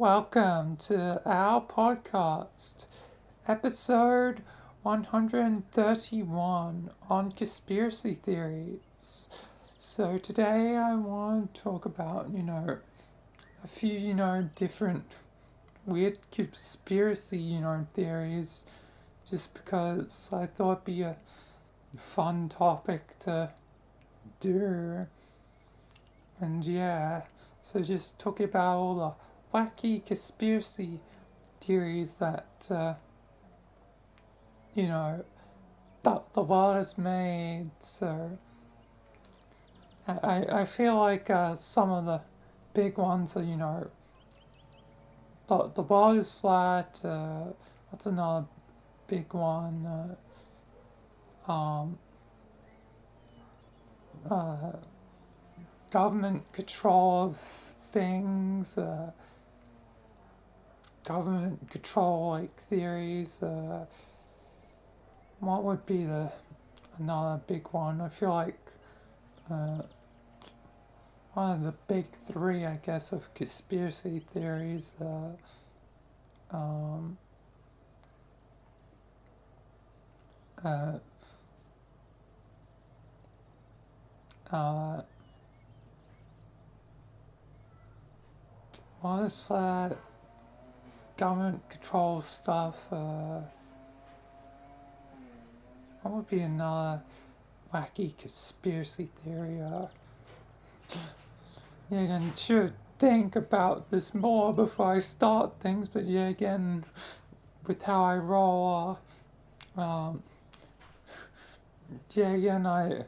Welcome to our podcast, episode 131 on conspiracy theories. So today I want to talk about, a few, different weird conspiracy, theories, just because I thought it'd be a fun topic to do. And yeah, so just talking about all the wacky conspiracy theories that, that the world has made. So I feel like some of the big ones are, the world is flat. That's another big one. Um, uh, Government control of things. Government control like theories. What would be another big one? I feel like uh, one of the big three, I guess, of conspiracy theories. Um, uh, uh, what is that? Government control stuff. What would be another wacky conspiracy theory? Yeah, again, should think about this more before I start things, but yeah, again, with how I roll, yeah, again, I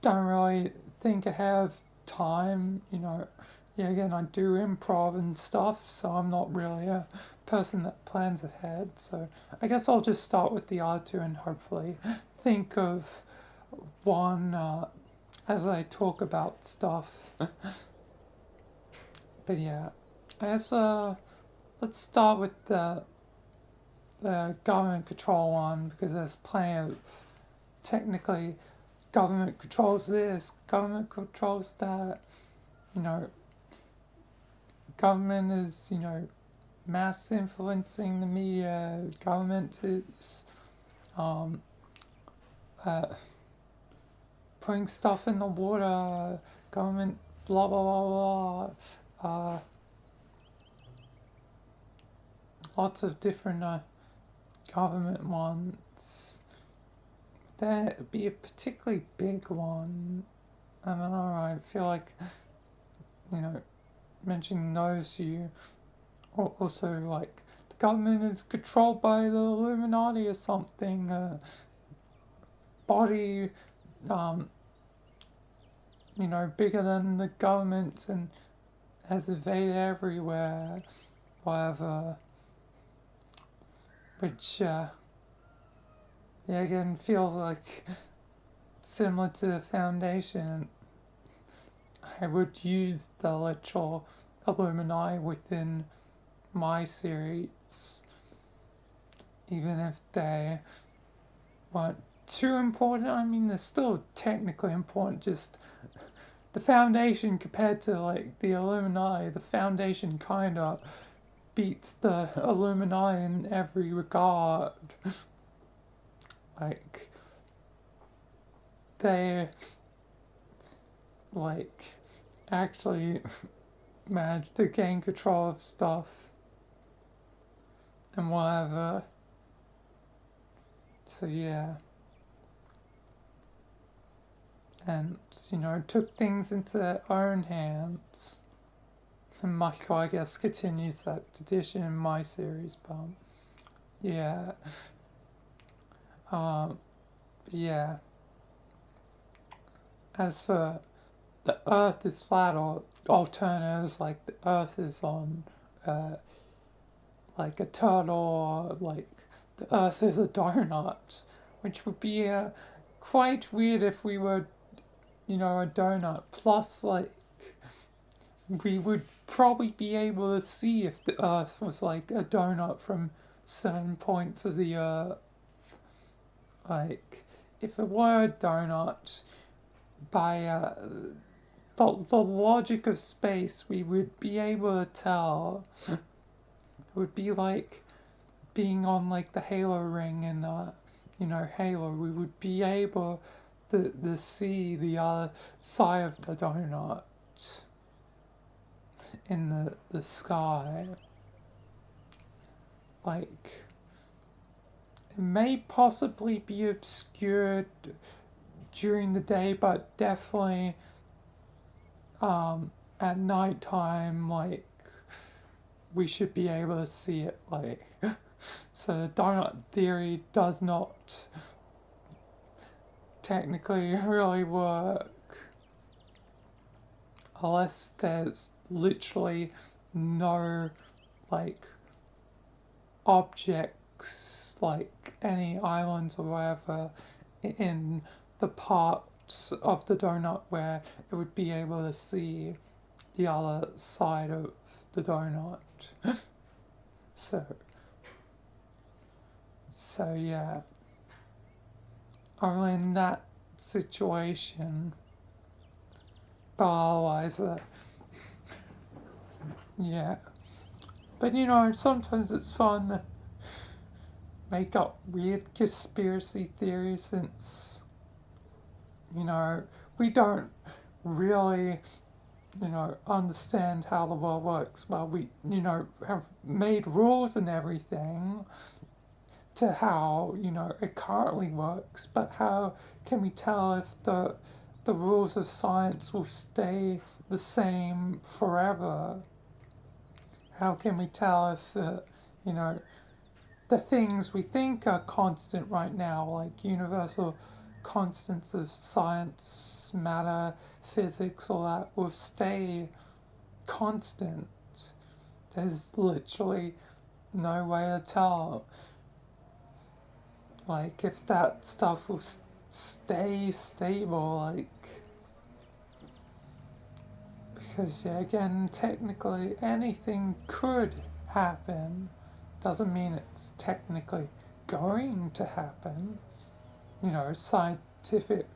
don't really think I have time, Yeah, again, I do improv and stuff, so I'm not really a person that plans ahead. So I guess I'll just start with the other two and hopefully think of one as I talk about stuff. But yeah, I guess let's start with the government control one because there's plenty of technically government controls this, government controls that. You know, government is mass influencing the media. Government is um, uh, putting stuff in the water. Government blah blah blah blah. Lots of different government ones. That'd be a particularly big one. I don't know. I feel like mentioning those you also like the government is controlled by the Illuminati or something. Body, um, bigger than the government and has evaded everywhere. Whatever. Which, yeah, again, feels like similar to the Foundation. I would use the literal Illuminati within my series, even if they weren't too important. I mean, they're still technically important, just the Foundation compared to like the Illuminati, the Foundation kind of beats the Illuminati in every regard. Like, they, like, actually managed to gain control of stuff and whatever. So, yeah. And, took things into their own hands. And Michael, I guess, continues that tradition in my series, but yeah. Yeah. As for the Earth is flat or alternatives like the Earth is on, like a turtle, or like the Earth is a donut, which would be quite weird if we were, a donut. Plus, like, we would probably be able to see if the Earth was like a donut from certain points of the Earth. Like, if it were a donut, by the logic of space, we would be able to tell would be like being on like the Halo ring in Halo. We would be able to see the other side of the donut in the sky. Like, it may possibly be obscured during the day, but definitely at night time, like, we should be able to see it. Like, so the donut theory does not technically really work unless there's literally no like objects, like any islands or whatever, in the parts of the donut where it would be able to see the other side of the donut. so yeah, only in that situation, but otherwise, yeah. But sometimes it's fun to make up weird conspiracy theories, since we don't really understand how the world works. Well, we have made rules and everything to how it currently works, but how can we tell if the rules of science will stay the same forever? How can we tell if the things we think are constant right now, like universal constants of science, matter, physics, all that, will stay constant? There's literally no way to tell. Like, if that stuff will stay stable, like, because, yeah, again, technically anything could happen. Doesn't mean it's technically going to happen. Scientific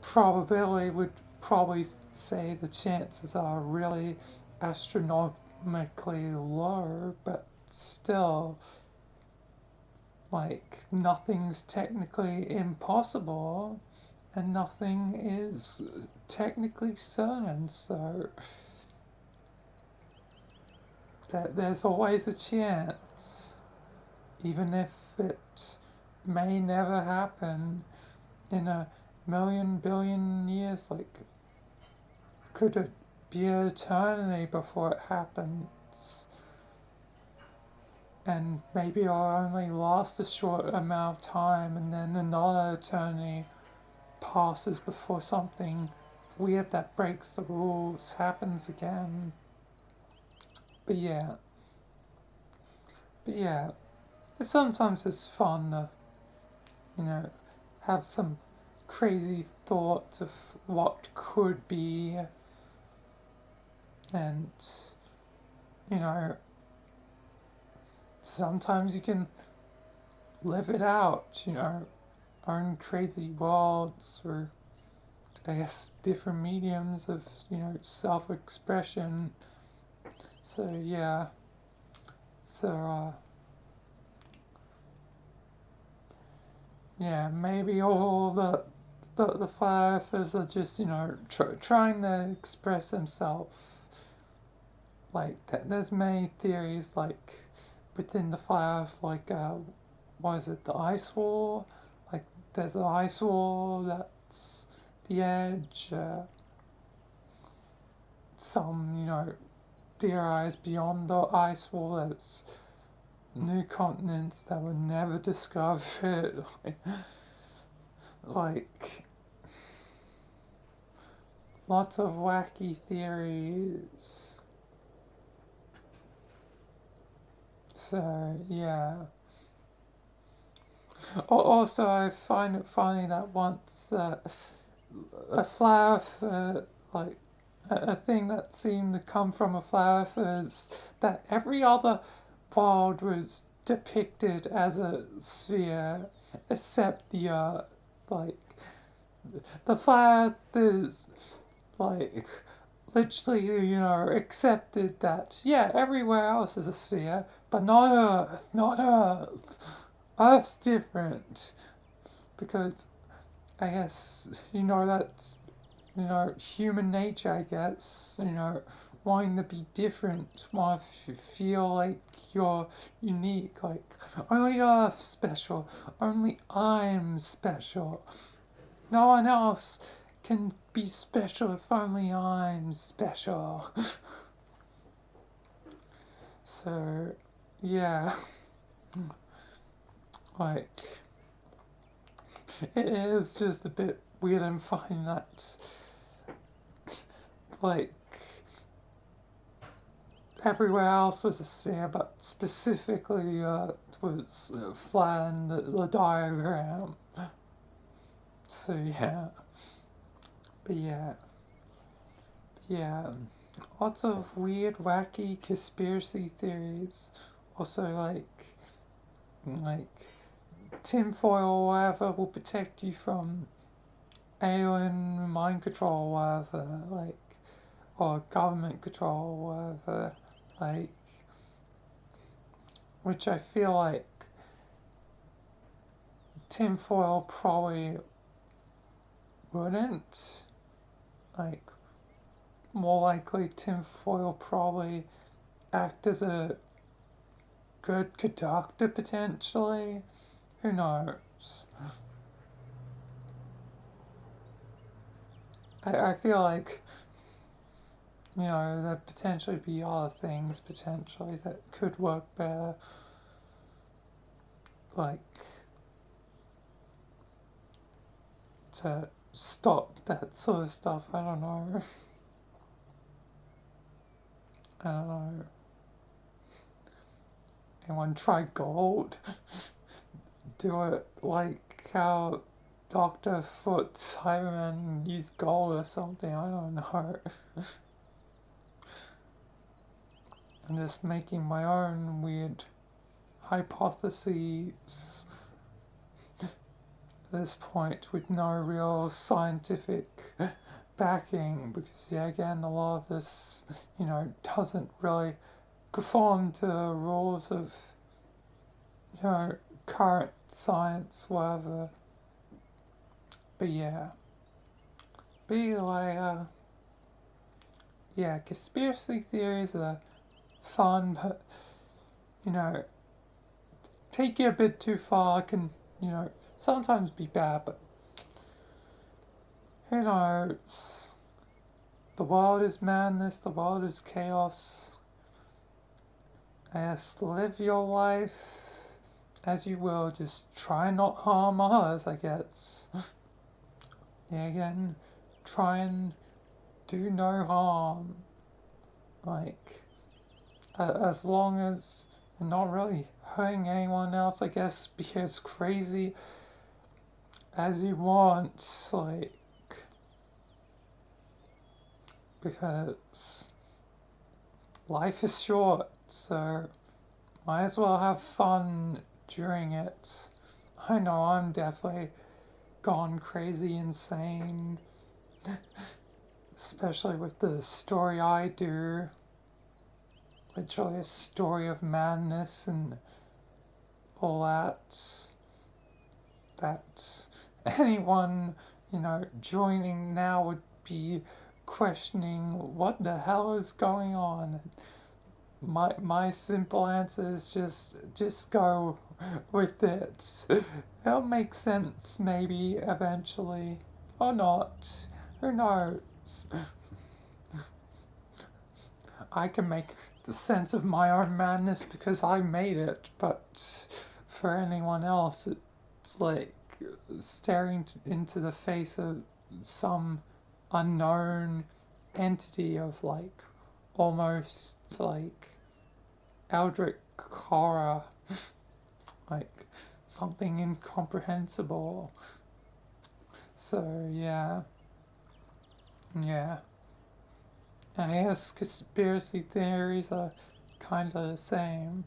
probability would probably say the chances are really astronomically low, but still, like, nothing's technically impossible and nothing is technically certain, so there's always a chance, even if it may never happen in a million billion years. Like, could it be an eternity before it happens? And maybe it'll only last a short amount of time, and then another eternity passes before something weird that breaks the rules happens again. But yeah, sometimes it's fun to, have some crazy thoughts of what could be, and, sometimes you can live it out, own crazy worlds, or I guess different mediums of, self-expression. So yeah, yeah, maybe all the flat earthers are just, trying to express themselves. Like, there's many theories, like, within the flat earth, like, what is it, the ice wall? Like, there's an ice wall that's the edge. Some, theorize beyond the ice wall there's new continents that were never discovered. Like, lots of wacky theories. So, yeah. Also, I find it funny that once a flower, like, a thing that seemed to come from a flower, is that every other world was depicted as a sphere except the Like, the flat is, like, literally, accepted that, yeah, everywhere else is a sphere, but not Earth, not Earth. Earth's different. Because I guess, that's, human nature, I guess, wanting to be different, want to feel like you're unique, like, only Earth's special, only I'm special. No one else can be special if only I'm special. So, yeah, like, it is just a bit weird and funny that, like, everywhere else was a sphere, but specifically was flat in the diagram. So, yeah. But yeah, lots of weird, wacky conspiracy theories. Also, like tinfoil or whatever will protect you from alien mind control or whatever, like, or government control or whatever, like, which I feel like tinfoil probably wouldn't. Like, more likely tinfoil probably act as a good conductor potentially. Who knows? I feel like, there potentially be other things potentially that could work better. Like, to stop that sort of stuff. I don't know. I don't know. Anyone try gold? Do it like how Dr. Foot Cyberman used gold or something. I don't know. I'm just making my own weird hypotheses at this point with no real scientific backing, because, yeah, again, a lot of this, doesn't really conform to the rules of, current science, whatever. But yeah. Yeah, conspiracy theories are fun, but, take it a bit too far can, sometimes be bad, but who knows? The world is madness, the world is chaos. I guess live your life as you will, just try not harm others, I guess. Yeah, again, try and do no harm. Like, as long as you're not really hurting anyone else, I guess, be as crazy as you want, like, because life is short, so might as well have fun during it. I know I'm definitely gone crazy insane, especially with the story I do. Literally a story of madness and all that. That anyone, joining now would be questioning what the hell is going on. My simple answer is just go with it. It'll make sense maybe eventually. Or not. Who knows? I can make the sense of my own madness because I made it, but for anyone else it's like staring into the face of some unknown entity of like almost like eldritch horror, like something incomprehensible. So yeah. I guess conspiracy theories are kind of the same.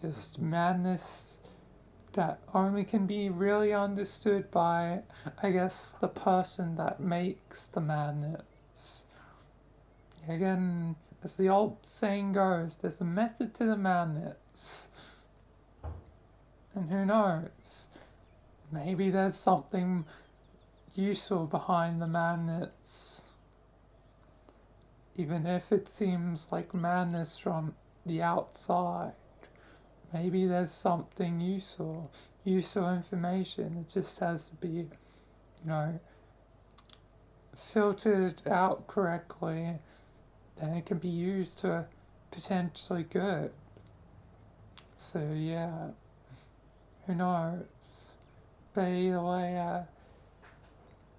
Just madness that only can be really understood by, I guess, the person that makes the madness. again, as the old saying goes, there's a method to the madness. And who knows? Maybe there's something useful behind the madness. Even if it seems like madness from the outside. Maybe there's something useful information. It just has to be, filtered out correctly. Then it can be used to potentially good. So yeah, who knows? But either way,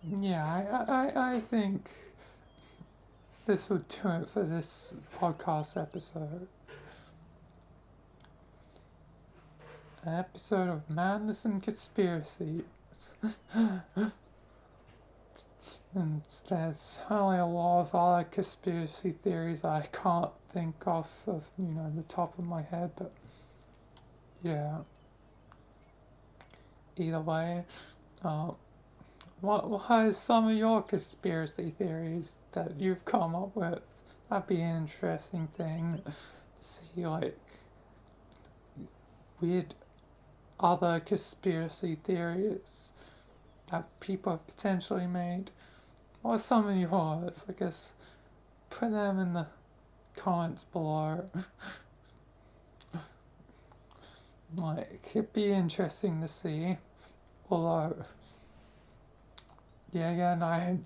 I think this would do it for this podcast episode. An episode of Madness and Conspiracies. And there's only a lot of other conspiracy theories I can't think of the top of my head, but yeah. Either way, what are some of your conspiracy theories that you've come up with? That'd be an interesting thing to see, like, weird other conspiracy theories that people have potentially made. What are some of yours? I guess put them in the comments below. Like, it'd be interesting to see. Although, yeah, again, I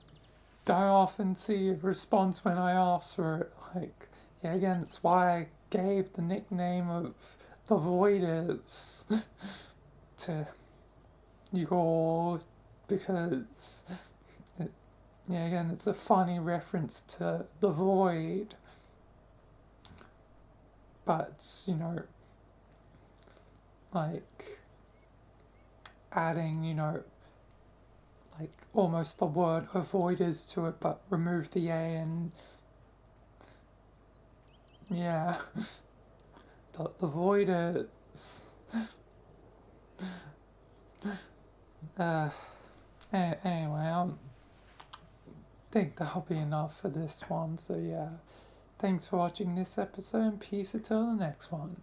don't often see a response when I ask for it. Like, yeah, again, that's why I gave the nickname of the Voiders to you all, because again, it's a funny reference to the void, but like adding like almost the word avoiders to it, but remove the A, and yeah, the voiders. Anyway, I think that'll be enough for this one. So yeah, thanks for watching this episode, and peace until the next one.